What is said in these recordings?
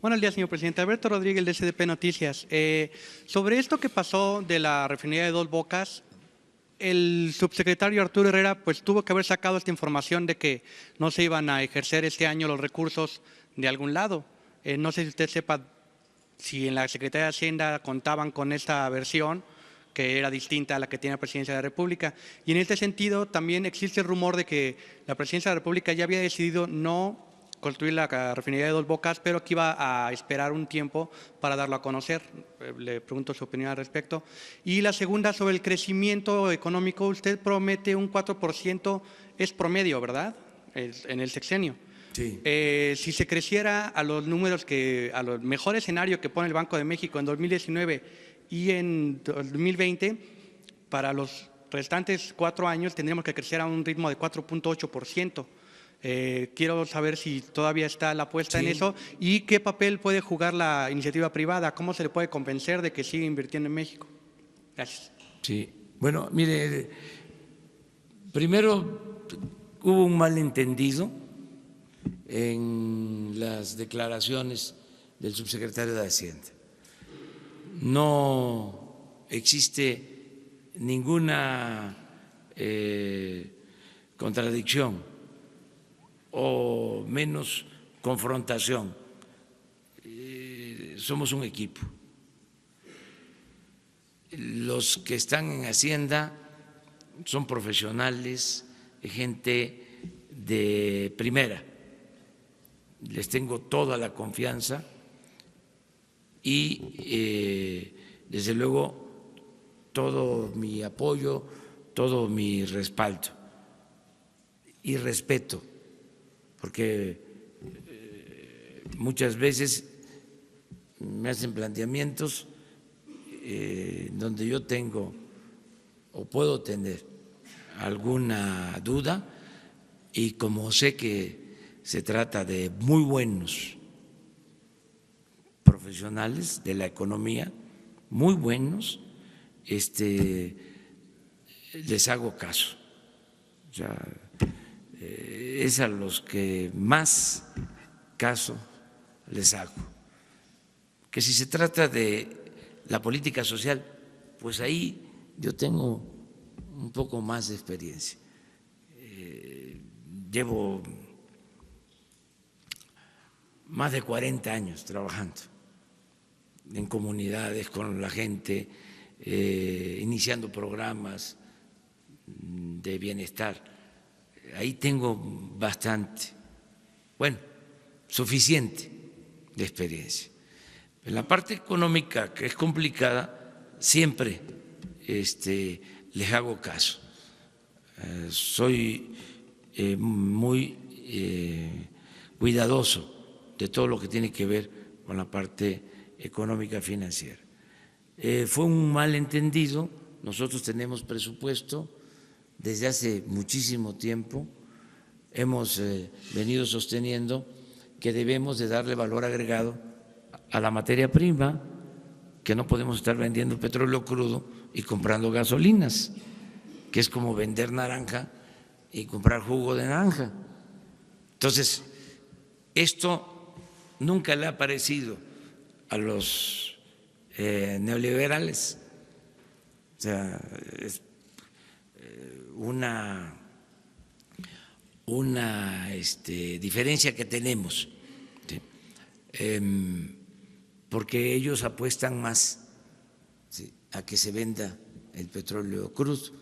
Buenos días, señor presidente. Alberto Rodríguez, de SDP Noticias. Sobre esto que pasó de la refinería de Dos Bocas, el subsecretario Arturo Herrera pues tuvo que haber sacado esta información de que no se iban a ejercer este año los recursos de algún lado. No sé si usted sepa si en la Secretaría de Hacienda contaban con esta versión, que era distinta a la que tiene la Presidencia de la República. Y en este sentido también existe el rumor de que la Presidencia de la República ya había decidido no construir la refinería de Dos Bocas, pero que iba a esperar un tiempo para darlo a conocer. Le pregunto su opinión al respecto. Y la segunda, sobre el crecimiento económico, usted promete un 4%, es promedio, ¿verdad?, en el sexenio. Sí. Si se creciera a los números a los mejores escenarios que pone el Banco de México en 2019 y en 2020, para los restantes 4 años tendríamos que crecer a un ritmo de 4.8%. Quiero saber si todavía está la apuesta en eso y qué papel puede jugar la iniciativa privada, cómo se le puede convencer de que siga invirtiendo en México. Gracias. Sí, bueno, mire, primero hubo un malentendido en las declaraciones del subsecretario de Hacienda. No existe ninguna contradicción o menos confrontación. Somos un equipo. Los que están en Hacienda son profesionales, gente de primera. Les tengo toda la confianza y desde luego todo mi apoyo, todo mi respaldo y respeto, porque muchas veces me hacen planteamientos donde yo tengo o puedo tener alguna duda, y como sé que se trata de muy buenos profesionales de la economía, muy buenos, les hago caso. O sea, es a los que más caso les hago. Que si se trata de la política social, pues ahí yo tengo un poco más de experiencia. Llevo más de 40 años trabajando en comunidades con la gente, iniciando programas de bienestar. Ahí tengo bastante, bueno, suficiente de experiencia. En la parte económica, que es complicada, siempre les hago caso. Soy muy cuidadoso de todo lo que tiene que ver con la parte económica financiera. Fue un malentendido. Nosotros tenemos presupuesto desde hace muchísimo tiempo. Hemos venido sosteniendo que debemos de darle valor agregado a la materia prima, que no podemos estar vendiendo petróleo crudo y comprando gasolinas, que es como vender naranja y comprar jugo de naranja. Entonces, esto nunca le ha parecido a los neoliberales. O sea, es una diferencia que tenemos, ¿sí? Porque ellos apuestan más, ¿sí?, a que se venda el petróleo crudo,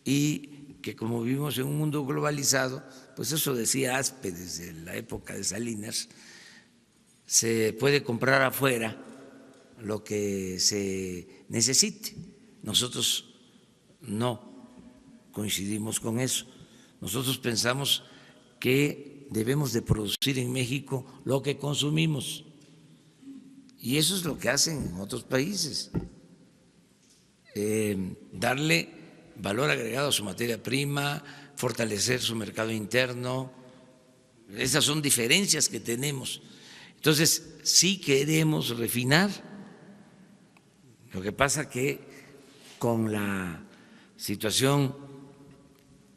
y que como vivimos en un mundo globalizado, pues eso decía Aspe desde la época de Salinas, se puede comprar afuera lo que se necesite. Nosotros no coincidimos con eso. Nosotros pensamos que debemos de producir en México lo que consumimos, y eso es lo que hacen en otros países, darle valor agregado a su materia prima, fortalecer su mercado interno. Esas son diferencias que tenemos. Entonces, sí queremos refinar. Lo que pasa que con la situación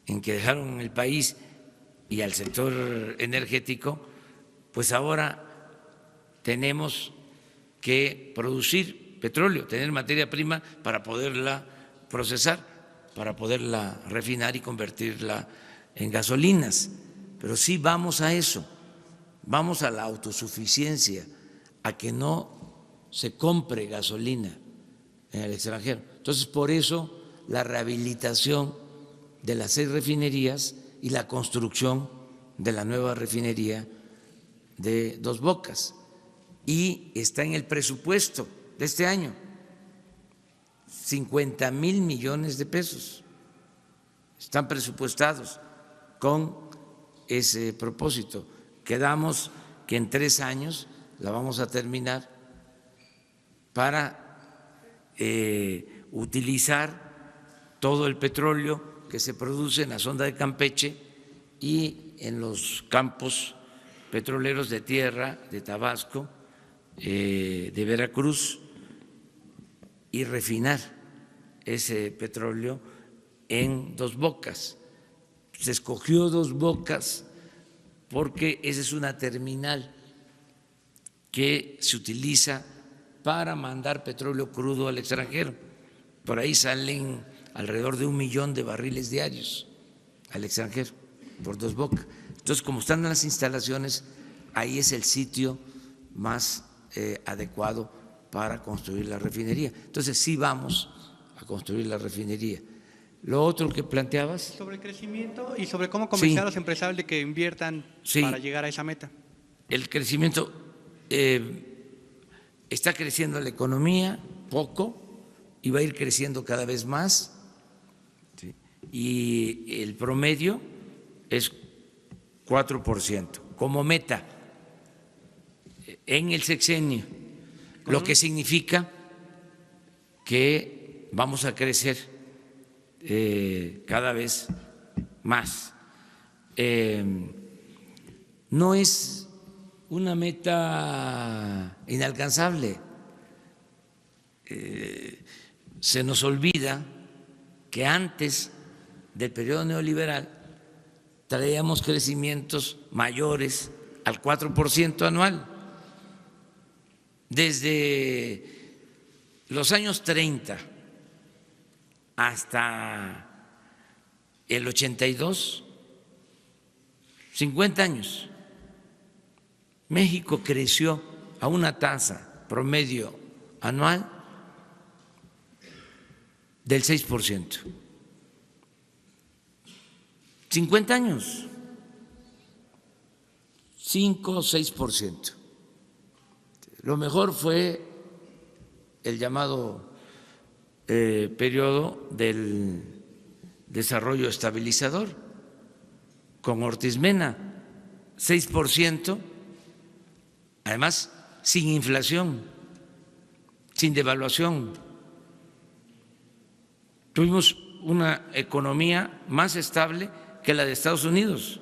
en que dejaron el país y al sector energético, pues ahora tenemos que producir petróleo, tener materia prima para poderla procesar, para poderla refinar y convertirla en gasolinas. Pero sí vamos a eso, vamos a la autosuficiencia, a que no se compre gasolina en el extranjero. Entonces, por eso la rehabilitación de las 6 refinerías y la construcción de la nueva refinería de Dos Bocas. Y está en el presupuesto de este año, 50,000 millones de pesos están presupuestados con ese propósito. Quedamos que en 3 años la vamos a terminar para utilizar todo el petróleo que se produce en la sonda de Campeche y en los campos petroleros de tierra de Tabasco, de Veracruz, y refinar ese petróleo en Dos Bocas. Se escogió Dos Bocas porque esa es una terminal que se utiliza para mandar petróleo crudo al extranjero. Por ahí salen alrededor de 1 millón de barriles diarios al extranjero por Dos Bocas. Entonces, como están las instalaciones, ahí es el sitio más adecuado para construir la refinería. Entonces, sí vamos a construir la refinería. Lo otro que planteabas. Sobre el crecimiento y sobre cómo convencer a los empresarios de que inviertan para llegar a esa meta. El crecimiento, está creciendo la economía poco y va a ir creciendo cada vez más. ¿Sí? Y el promedio es 4% como meta en el sexenio, lo que significa que vamos a crecer cada vez más. No es una meta inalcanzable. Se nos olvida que antes del periodo neoliberal traíamos crecimientos mayores al 4% anual. Desde los años 30 hasta el 82, 50 años, México creció a una tasa promedio anual del 6%. 50 años, 5 o 6%. Lo mejor fue el llamado periodo del desarrollo estabilizador con Ortiz Mena, 6%, además sin inflación, sin devaluación. Tuvimos una economía más estable que la de Estados Unidos.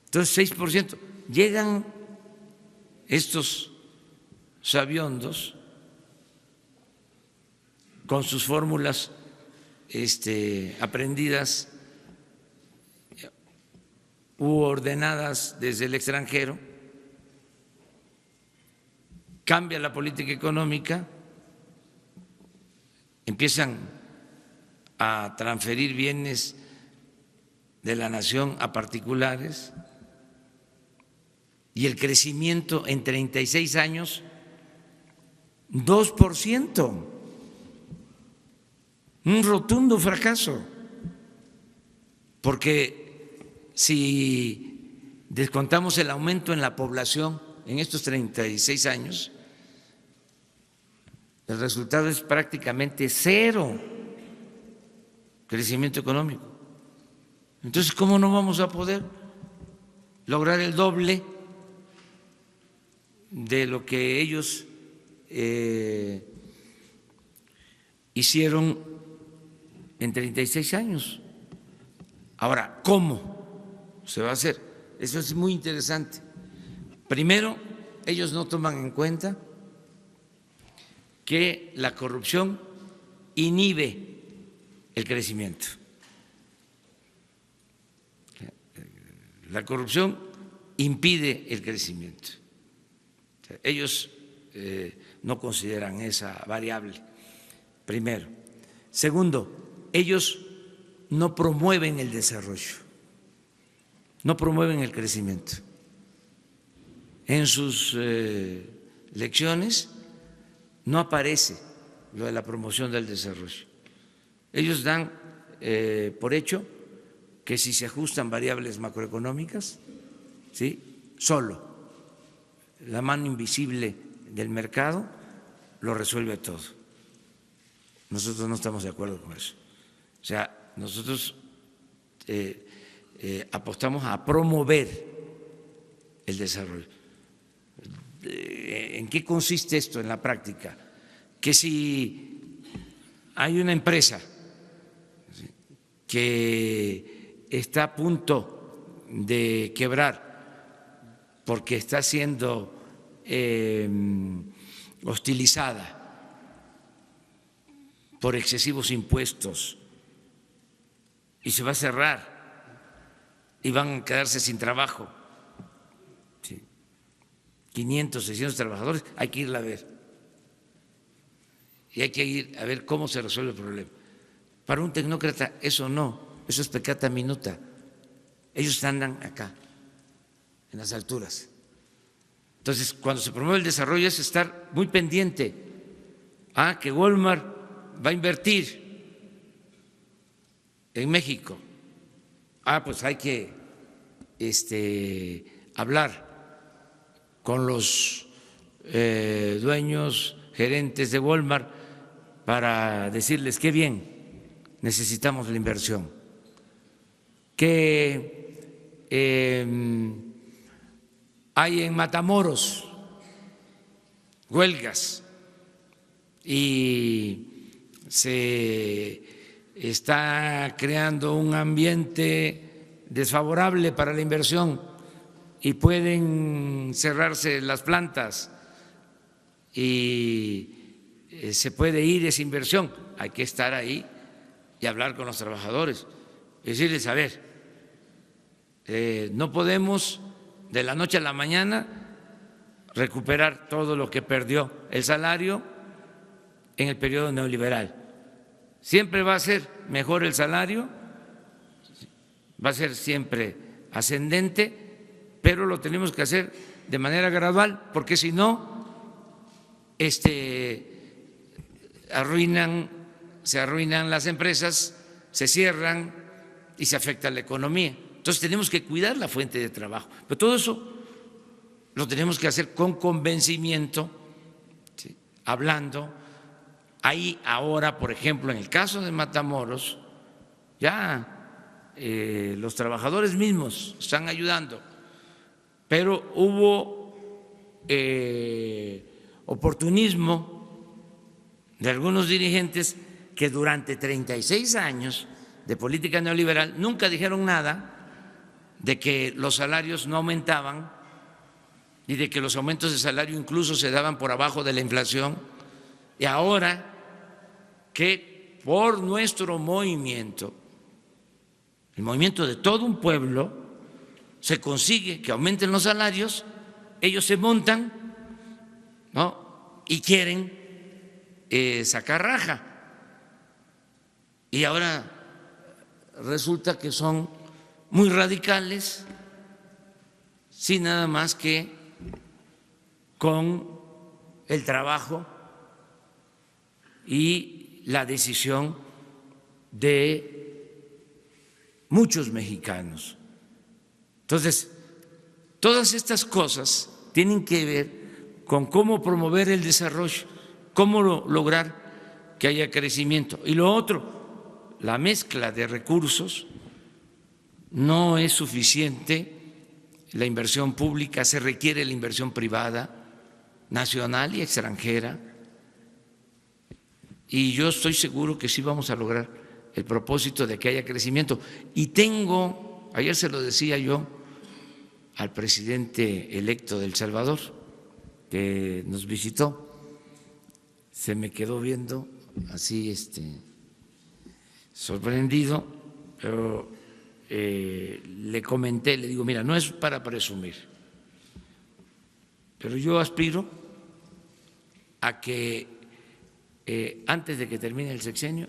Entonces, 6%. Llegan estos sabiondos con sus fórmulas aprendidas u ordenadas desde el extranjero, cambia la política económica, empiezan a transferir bienes de la nación a particulares y el crecimiento en 36 años, 2%, un rotundo fracaso, porque si descontamos el aumento en la población en estos 36 años, el resultado es prácticamente 0 crecimiento económico. Entonces, ¿cómo no vamos a poder lograr el doble de lo que ellos hicieron en 36 años? Ahora, ¿cómo se va a hacer? Eso es muy interesante. Primero, ellos no toman en cuenta que la corrupción inhibe el crecimiento. La corrupción impide el crecimiento. O sea, ellos no consideran esa variable, primero. Segundo, ellos no promueven el desarrollo, no promueven el crecimiento. En sus lecciones no aparece lo de la promoción del desarrollo. Ellos dan por hecho que si se ajustan variables macroeconómicas, ¿sí?, solo la mano invisible del mercado lo resuelve todo. Nosotros no estamos de acuerdo con eso. O sea, nosotros apostamos a promover el desarrollo. ¿En qué consiste esto en la práctica? Que si hay una empresa que está a punto de quebrar porque está siendo hostilizada por excesivos impuestos y se va a cerrar y van a quedarse sin trabajo, ¿sí?, 500, 600 trabajadores, hay que irla a ver y hay que ir a ver cómo se resuelve el problema. Para un tecnócrata eso no, eso es peccata minuta. Ellos andan acá, en las alturas. Entonces, cuando se promueve el desarrollo es estar muy pendiente a que Walmart va a invertir en México. Pues hay que hablar con los dueños, gerentes de Walmart para decirles qué bien, necesitamos la inversión. Que hay en Matamoros huelgas y se está creando un ambiente desfavorable para la inversión y pueden cerrarse las plantas y se puede ir esa inversión. Hay que estar ahí y hablar con los trabajadores, decirles, a ver, no podemos de la noche a la mañana recuperar todo lo que perdió el salario en el periodo neoliberal. Siempre va a ser mejor el salario, va a ser siempre ascendente, pero lo tenemos que hacer de manera gradual, porque si no, se arruinan las empresas, se cierran y se afecta la economía. Entonces tenemos que cuidar la fuente de trabajo, pero todo eso lo tenemos que hacer con convencimiento, ¿sí?, hablando. Ahí ahora, por ejemplo, en el caso de Matamoros, ya los trabajadores mismos están ayudando, pero hubo oportunismo de algunos dirigentes que durante 36 años de política neoliberal nunca dijeron nada de que los salarios no aumentaban y de que los aumentos de salario incluso se daban por abajo de la inflación. Y ahora que por nuestro movimiento, el movimiento de todo un pueblo, se consigue que aumenten los salarios, ellos se montan, ¿no?, y quieren sacar raja. Y ahora resulta que son muy radicales, sin nada más que con el trabajo y la decisión de muchos mexicanos. Entonces, todas estas cosas tienen que ver con cómo promover el desarrollo, cómo lograr que haya crecimiento. Y lo otro, la mezcla de recursos. No es suficiente la inversión pública, se requiere la inversión privada, nacional y extranjera. Y yo estoy seguro que sí vamos a lograr el propósito de que haya crecimiento. Y ayer se lo decía yo al presidente electo de El Salvador, que nos visitó, se me quedó viendo así sorprendido, pero le comenté, le digo, mira, no es para presumir, Pero yo aspiro a que antes de que termine el sexenio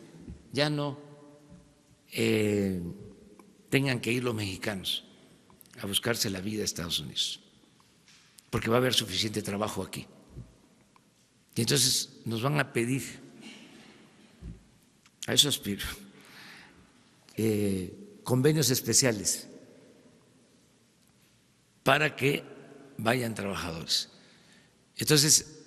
ya no tengan que ir los mexicanos a buscarse la vida a Estados Unidos, porque va a haber suficiente trabajo aquí. Y entonces nos van a pedir, a eso aspiro, convenios especiales para que vayan trabajadores. Entonces,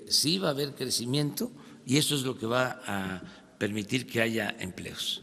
sí va a haber crecimiento y eso es lo que va a permitir que haya empleos.